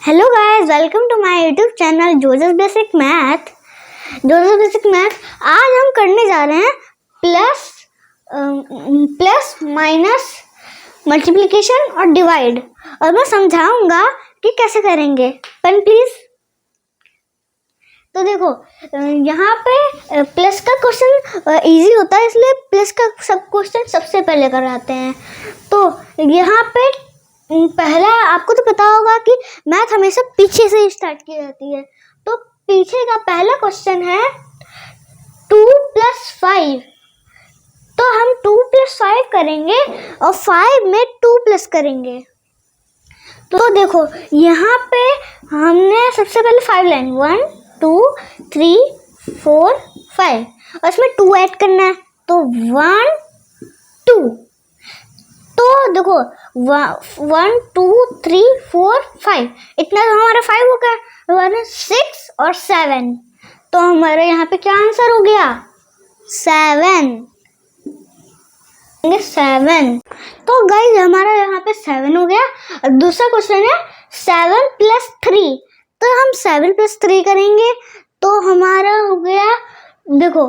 Hello guys, welcome to my YouTube channel Joseph basic math. आज हम करने जा रहे हैं प्लस माइनस मल्टीप्लिकेशन और डिवाइड, और मैं समझाऊंगा कि कैसे करेंगे। Pen please. तो देखो, यहाँ पे प्लस का क्वेश्चन इजी होता है, इसलिए प्लस का सब क्वेश्चन सबसे पहले कराते हैं। तो यहाँ पे पहला, आपको तो पता होगा कि मैथ हमेशा पीछे से ही स्टार्ट की जाती है। तो पीछे का पहला क्वेश्चन है 2 + 5। तो हम 2 + 5 करेंगे और 5 में 2 प्लस करेंगे। तो देखो, यहाँ पे हमने सबसे पहले 5 लाइन 1 2 3 4 5 और इसमें 2 ऐड करना है, तो 1 2। तो देखो 1 2 3 4 5, इतना तो हमारा 5 हो गया। 6 और 7, तो हमारे यहाँ पे क्या आंसर हो गया? 7। तो गाइस, हमारा यहाँ पे 7 हो गया। और दूसरा क्वेश्चन है 7 + 3। तो हम 7 + 3 करेंगे, तो हमारा हो गया, देखो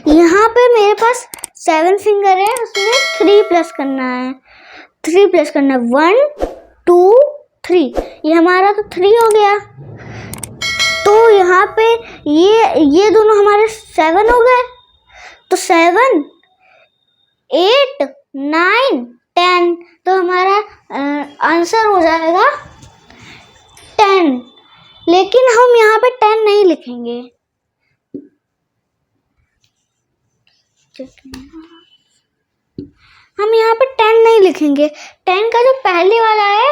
यहाँ पे मेरे पास 7 फिंगर है, उसमें 3 प्लस करना है। 1 2 3, ये हमारा तो 3 हो गया। तो यहाँ पे ये दोनों हमारे 7 हो गए। तो 7 8 9 10, तो हमारा आंसर हो जाएगा 10। लेकिन हम यहाँ पे 10 नहीं लिखेंगे, हम यहाँ पे 10 नहीं लिखेंगे। 10 का जो पहले वाला है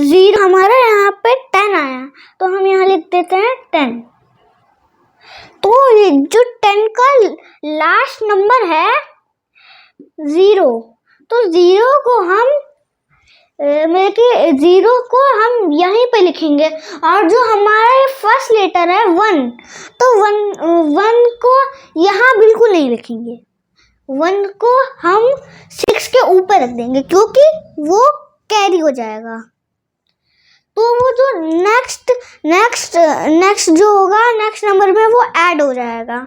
0, हमारा यहाँ पे 10 आया, तो हम यहाँ लिख देते हैं 10। तो ये जो 10 का लास्ट नंबर है 0, तो 0 को हम यहीं पे लिखेंगे। और जो हमारा फर्स्ट लेटर है 1, तो 1 को यहाँ बिल्कुल नहीं लिखेंगे। 1 को हम 6 के ऊपर रख देंगे, क्योंकि वो कैरी हो जाएगा। तो वो जो नेक्स्ट जो होगा नेक्स्ट नंबर में, वो ऐड हो जाएगा।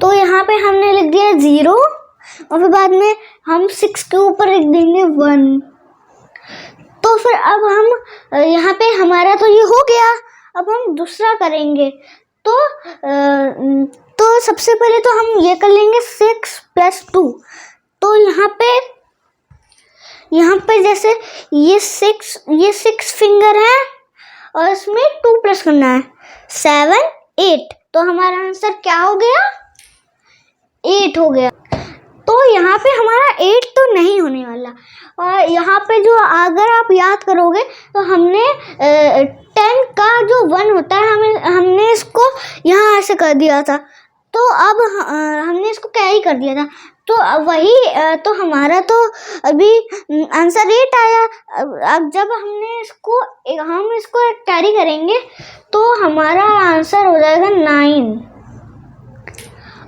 तो यहाँ पे हमने लिख दिया 0, और फिर बाद में हम 6 के ऊपर लिख देंगे 1। तो फिर अब हम यहाँ पे हमारा तो ये हो गया। अब हम दूसरा करेंगे। तो सबसे पहले तो हम ये कर लेंगे 6 + 2। तो यहाँ पे जैसे ये 6 फिंगर है और इसमें 2 प्लस करना है, 7 8, तो हमारा आंसर क्या हो गया? 8 हो गया। तो यहाँ पे हमारा 8 तो नहीं होने वाला। और यहाँ पे जो, अगर आप याद करोगे, तो हमने 10 का जो 1 होता है, हमने इसको यहाँ ऐसे कर दिया था। तो अब हमने इसको कैरी कर दिया था, तो वही तो हमारा तो अभी आंसर 8 आया। अब जब हम इसको कैरी करेंगे, तो हमारा आंसर हो जाएगा 9।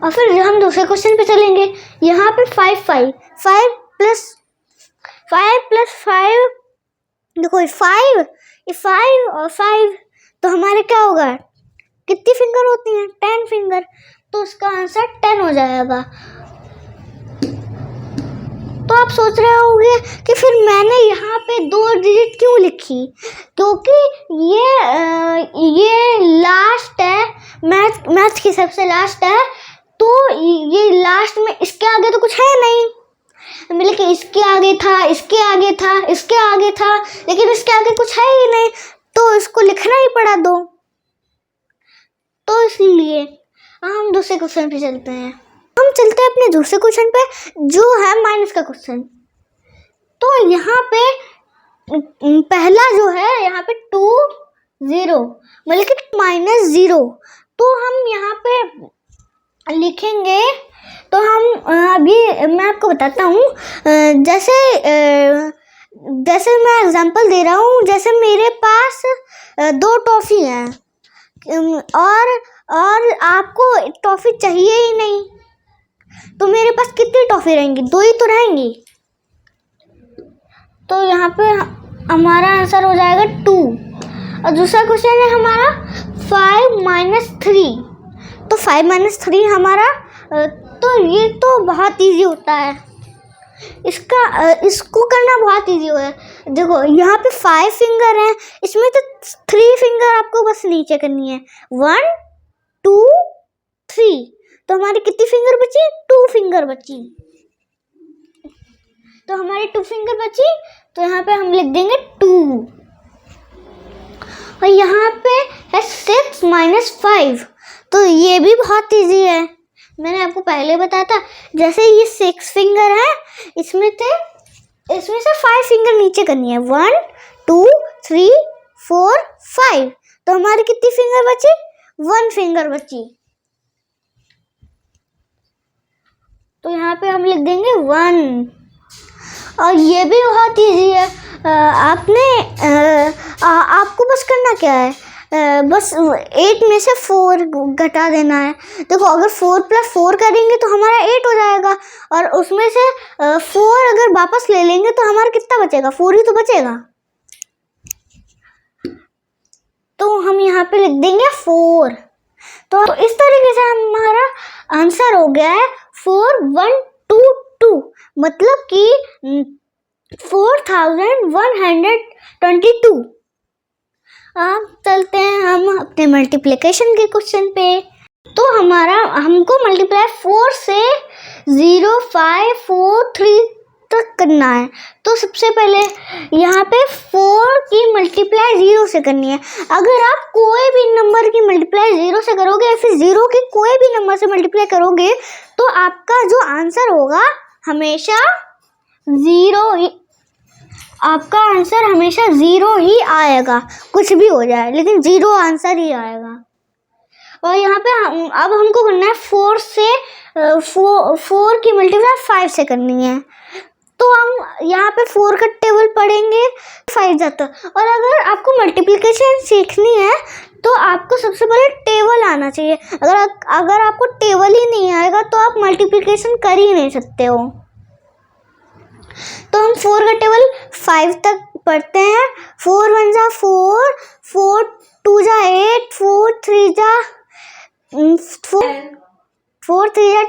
और फिर हम दूसरे क्वेश्चन पे चलेंगे। यहाँ पे 5 + 5, देखो 5 और 5, तो हमारे क्या होगा? कितनी फिंगर होती हैं? 10 फिंगर, तो उसका आंसर 10 हो जाएगा। तो आप सोच रहे होंगे कि फिर मैंने यहाँ पे 2 डिजिट क्यों लिखी? क्योंकि ये लास्ट है, मैथ की सबसे लास्ट है। तो ये लास्ट में, इसके आगे तो कुछ है नहीं, मतलब कि इसके आगे था, इसके आगे था, इसके आगे था, लेकिन इसके आगे कुछ है ही नहीं, तो इसको लिखना ही पड़ा 2। तो इसलिए हम दूसरे क्वेश्चन पे चलते हैं। हम चलते हैं अपने दूसरे क्वेश्चन पे, जो है माइनस का क्वेश्चन। तो यहाँ पे पहला जो है, यहाँ पे 2 0, मतलब कि -0, तो हम यहाँ पे लिखेंगे। तो हम अभी मैं आपको बताता हूँ, जैसे मैं एग्जांपल दे रहा हूँ। जैसे मेरे पास 2 टॉफ़ी हैं, और आपको टॉफ़ी चाहिए ही नहीं, तो मेरे पास कितनी टॉफी रहेंगी? 2 ही तो रहेंगी। तो यहाँ पे हमारा आंसर हो जाएगा 2। और दूसरा क्वेश्चन है हमारा 5 - 3। तो 5 - 3 हमारा, तो ये तो बहुत इजी होता है, इसको करना बहुत इजी है। देखो यहाँ पे 5 फिंगर हैं, इसमें तो 3 फिंगर आपको बस नीचे करनी है, 1 2 3। तो हमारी कितनी फिंगर बची? 2 फिंगर बची। तो हमारी 2 फिंगर बची, तो यहाँ पे हम लिख देंगे 2। और यहाँ पे है 6 - 5। तो ये भी बहुत इजी है, मैंने आपको पहले बताया था। जैसे ये 6 फिंगर है, इसमें से 5 फिंगर नीचे करनी है, 1 2 3 4 5। तो हमारी कितनी फिंगर बची? 1 फिंगर बची। तो यहाँ पे हम लिख देंगे 1। और ये भी बहुत इजी है। आपको बस करना क्या है, बस 8 में से 4 घटा देना है। देखो अगर 4 + 4 करेंगे तो हमारा 8 हो जाएगा, और उसमें से 4 अगर वापस ले लेंगे तो हमारा कितना बचेगा? 4 ही तो बचेगा। तो हम यहाँ पे लिख देंगे 4। तो इस तरीके से हमारा आंसर हो गया है 4122, मतलब कि 4122। अब चलते हैं हम अपने मल्टीप्लिकेशन के क्वेश्चन पे। तो हमको मल्टीप्लाई 4 से 0 5 4 3 तक करना है। तो सबसे पहले यहाँ पे 4 की मल्टीप्लाई 0 से करनी है। अगर आप कोई भी नंबर की मल्टीप्लाई 0 से करोगे या फिर 0 के कोई भी नंबर से मल्टीप्लाई करोगे तो आपका जो आंसर होगा हमेशा 0 ही, आपका आंसर हमेशा 0 ही आएगा। कुछ भी हो जाए लेकिन 0 आंसर ही आएगा। और यहाँ पे अब हमको करना है 4 से 4 की मल्टीप्लाई 5 से करनी है। तो हम यहाँ पे 4 का टेबल पढ़ेंगे, 5 जाता। और अगर आपको मल्टीप्लिकेशन सीखनी है तो आपको सबसे पहले टेबल आना चाहिए। अगर आपको टेबल ही नहीं आएगा तो आप मल्टीप्लिकेशन कर ही नहीं सकते हो। तो हम 4 का टेबल 5 तक पढ़ते हैं। 4 1 जा 4, 4 2 जा 8, 4 3 जा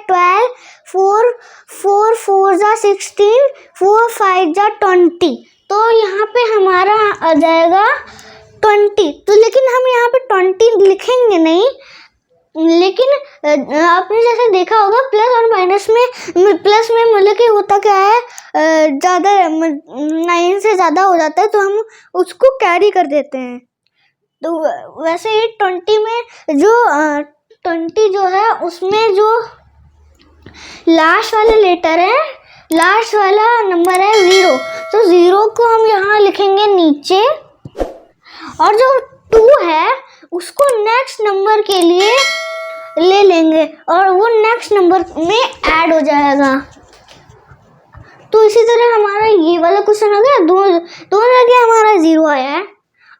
12, 4 4 जा 16, 4 5 जा 20। तो यहाँ पे हमारा आ जाएगा 20। तो लेकिन हम यहाँ पे 20 लिखेंगे नहीं, लेकिन आपने जैसे देखा होगा प्लस और माइनस में, प्लस में मतलब कि होता क्या है, ज़्यादा 9 से ज़्यादा हो जाता है तो हम उसको कैरी कर देते हैं। तो वैसे ही 20 में जो 20 जो है उसमें जो लास्ट वाला लेटर है, लास्ट वाला नंबर है 0। तो 0 को हम यहाँ लिखेंगे नीचे, और जो 2 है उसको नेक्स्ट नंबर के लिए ले लेंगे और वो नेक्स्ट नंबर में ऐड हो जाएगा। तो इसी तरह हमारा ये वाला क्वेश्चन हो गया, दो जगह हमारा 0 आया है।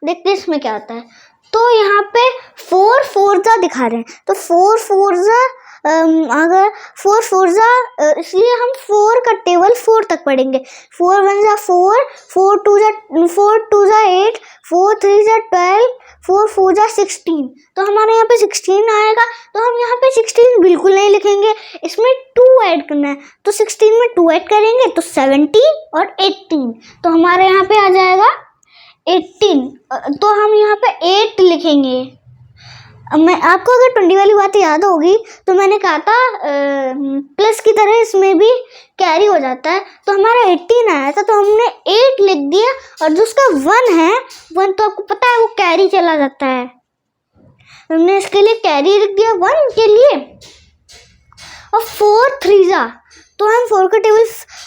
देखते हैं इसमें क्या आता है। तो यहाँ पे 4 4 जा दिखा रहे हैं, तो 4 4 जा अगर 4 4 जा, इसलिए हम 4 का टेबल 4 तक पढ़ेंगे। 4 1 जा 4, 4 2 जा 8, 4 3 जा 12, 4 4 जा 16। तो हमारे यहाँ पे 16 आएगा। तो हम यहाँ पे 16 बिल्कुल नहीं लिखेंगे, इसमें 2 ऐड करना है। तो 16 में 2 ऐड करेंगे तो 17 और 18। तो हमारे यहाँ पे आ जाएगा 18। तो हम यहाँ पे 8 लिखेंगे। मैं आपको अगर 20 वाली बात याद होगी तो मैंने कहा था प्लस की तरह इसमें भी कैरी हो जाता है। तो हमारा 18 आया था तो हमने 8 लिख दिया, और जो उसका 1 है 1 तो आपको पता है वो कैरी चला जाता है, हमने इसके लिए कैरी लिख दिया 1 के लिए। और 4 3 जा, तो हम 4 का टेबल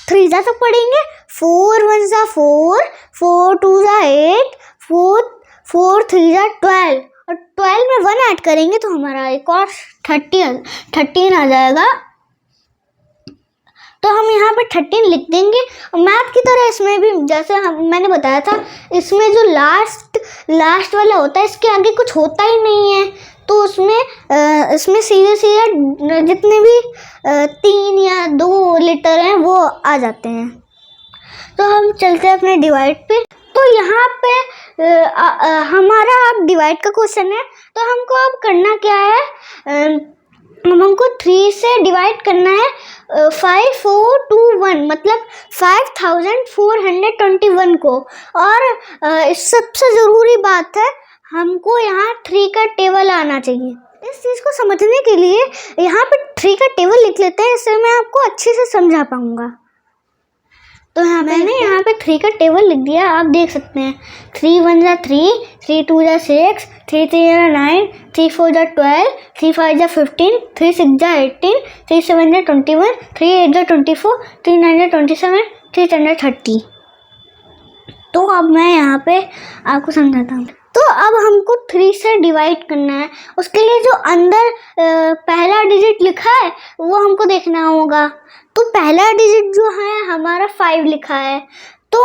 3 जा तक पढ़ेंगे। 4 1 जा 4, 4 2 जा 8, 4 3 जा 12, और 12 में 1 ऐड करेंगे तो हमारा एक और 13 आ जाएगा। तो हम यहाँ पे 13 लिख देंगे। मैथ की तरह इसमें भी जैसे मैंने बताया था, इसमें जो लास्ट वाला होता है इसके आगे कुछ होता ही नहीं है, तो इसमें सीधे सीधे जितने भी 3 या 2 लेटर हैं वो आ जाते हैं। तो हम चलते हैं अपने डिवाइड पे। तो यहाँ पे हमारा अब डिवाइड का क्वेश्चन है, तो हमको अब करना क्या है, हमको 3 से डिवाइड करना है 5, 4, 2, 1 मतलब 5421 को। और सबसे ज़रूरी बात है, हमको यहाँ 3 का टेबल आना चाहिए। इस चीज़ को समझने के लिए यहाँ पे 3 का टेबल लिख लेते हैं, इससे मैं आपको अच्छे से समझा पाऊँगा। तो मैंने यहाँ पे 3 का टेबल लिख दिया, आप देख सकते हैं। 3 1 जा 3, 3 2 जा 6, 3 3 जा 9, 3 4 जा 12, 3 5 जा 15, 3 6 जा 18, 3 7 जा 21, 3 8 जा 24, 3 9 जा 27, 3 10 जा 30। तो अब मैं यहाँ पे आपको समझाता हूँ। तो अब हमको 3 से डिवाइड करना है, उसके लिए जो अंदर पहला डिजिट लिखा है वो हमको देखना होगा। तो पहला डिजिट जो है हमारा 5 लिखा है, तो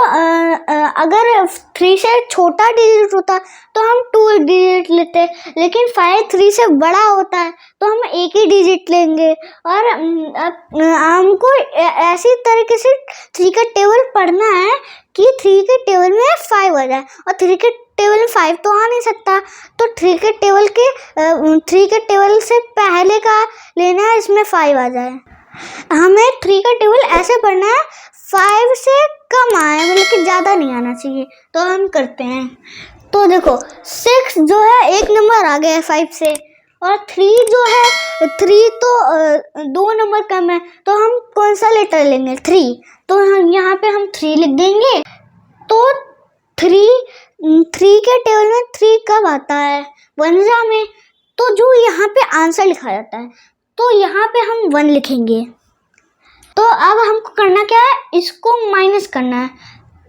अगर 3 से छोटा डिजिट होता तो हम 2 डिजिट लेते, लेकिन 5 3 से बड़ा होता है तो हम एक ही डिजिट लेंगे। और हमको ऐसी तरीके से 3 का टेबल पढ़ना है कि 3 के टेबल में 5 आ जाए, और 3 के टेबल में 5 तो आ नहीं सकता, तो 3 के टेबल से पहले का लेना है, इसमें 5 आ जाए। हमें 3 का टेबल ऐसे पढ़ना है 5 से कम आए, मतलब कि ज़्यादा नहीं आना चाहिए। तो हम करते हैं। तो देखो 6 जो है एक नंबर आ गया है 5 से, और 3 जो है 3 तो 2 नंबर कम है, तो हम कौन सा लेटर लेंगे, 3। तो हम यहाँ पे हम 3 लिख देंगे। तो 3 के टेबल में 3 कब आता है, 1 जा में, तो जो यहाँ पे आंसर लिखा जाता है, तो यहाँ पे हम 1 लिखेंगे। तो अब हमको करना क्या है, इसको माइनस करना है।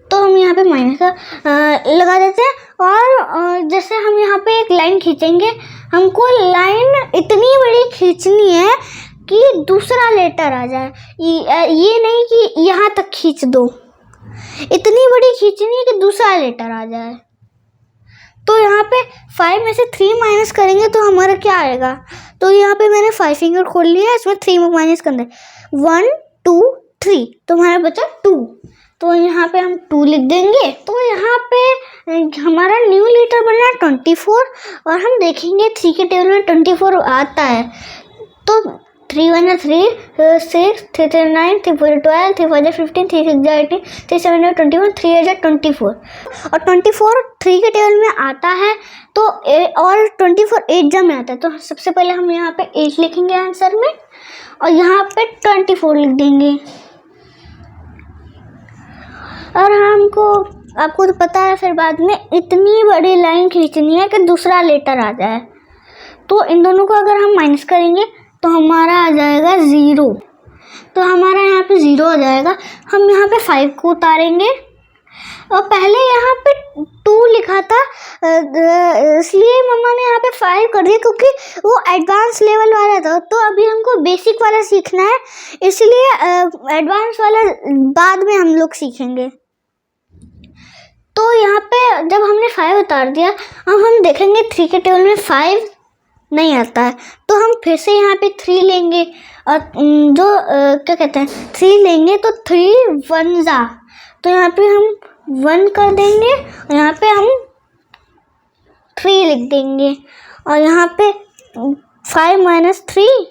तो हम यहाँ पे माइनस लगा देते हैं, और जैसे हम यहाँ पे एक लाइन खींचेंगे, हमको लाइन इतनी बड़ी खींचनी है कि दूसरा लेटर आ जाए, ये नहीं कि यहाँ तक खींच दो, इतनी बड़ी खींचनी है कि दूसरा लेटर आ जाए। तो यहाँ पे 5 में से 3 माइनस करेंगे तो हमारा क्या आएगा, तो यहाँ पे मैंने 5 फिंगर खोल लिया, इसमें 3 माइनस करना है, 1 2 3, तो हमारा बचा 2। तो यहाँ पे हम 2 लिख देंगे। तो यहाँ पे हमारा न्यू लेटर बनना है 24, और हम देखेंगे 3 के टेबल में 24 आता है। तो 3 1 3 6, 3 3 9, 3 4 12, 3 5 15, 3 6 18, 3 7 21, 3 8 24, और 24 3 के टेबल में आता है। तो और 24 8 जा में आता है। तो सबसे पहले हम यहाँ पे 8 लिखेंगे आंसर में, और यहाँ पे 24 लिख देंगे। और आपको तो पता है, फिर बाद में इतनी बड़ी लाइन खींचनी है कि दूसरा लेटर आ जाए। तो इन दोनों को अगर हम माइनस करेंगे तो हमारा आ जाएगा 0। तो हमारा यहाँ पे 0 आ जाएगा। हम यहाँ पे 5 को उतारेंगे, और पहले यहाँ पे 2 लिखा था, इसलिए मम्मा ने यहाँ पे 5 कर दिया, क्योंकि वो एडवांस लेवल वाला था। तो अभी हमको बेसिक वाला सीखना है, इसलिए एडवांस वाला बाद में हम लोग सीखेंगे। तो यहाँ पे जब हमने 5 उतार दिया, अब हम देखेंगे 3 के टेबल में 5 नहीं आता है, तो हम फिर से यहाँ पे 3 लेंगे, और जो क्या कहते हैं 3 लेंगे, तो 3 1 जा, तो यहाँ पे हम 1 कर देंगे, और यहाँ पे हम 3 लिख देंगे, और यहाँ पे 5 माइनस 3,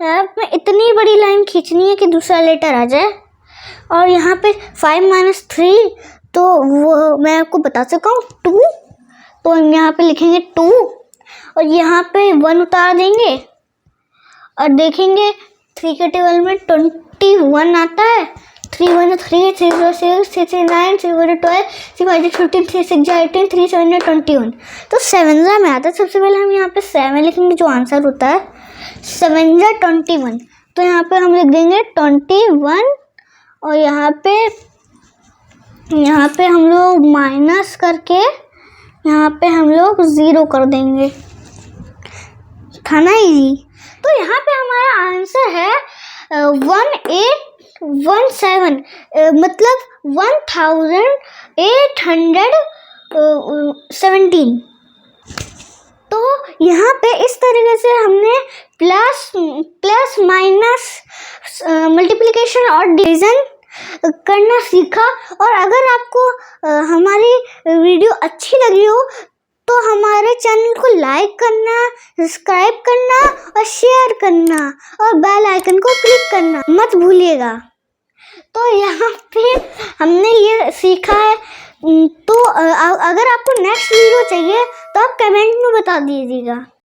यहाँ पे इतनी बड़ी लाइन खींचनी है कि दूसरा लेटर आ जाए। और यहाँ पे 5 माइनस 3, तो वो मैं आपको बता सका हूँ 2, तो हम यहाँ पे लिखेंगे 2, और यहाँ पे 1 उतार देंगे, और देखेंगे 3 के टेबल में 21 आता है। 3 1 3, 3 4 6, 3 3 9, 3 4 12, 3 5 15, 3 6 18, 3 7 21, तो 7 जा में आता है। सबसे पहले हम यहाँ पे 7 लिखेंगे, जो आंसर होता है 7 जा 21। तो यहाँ पे हम लिख देंगे 21, और यहाँ पे हम लोग माइनस करके यहाँ पे हम लोग 0 कर देंगे, था ना इजी। तो यहाँ पे हमारा आंसर है 1817, मतलब 1817। तो यहाँ पे इस तरीके से हमने प्लस माइनस मल्टीप्लिकेशन और डिवीजन करना सीखा। और अगर आपको हमारी वीडियो अच्छी लगी हो तो हमारे चैनल को लाइक करना, सब्सक्राइब करना और शेयर करना और बेल आइकन को क्लिक करना मत भूलिएगा। तो यहाँ पे हमने ये सीखा है। तो अगर आपको नेक्स्ट वीडियो चाहिए तो आप कमेंट में बता दीजिएगा।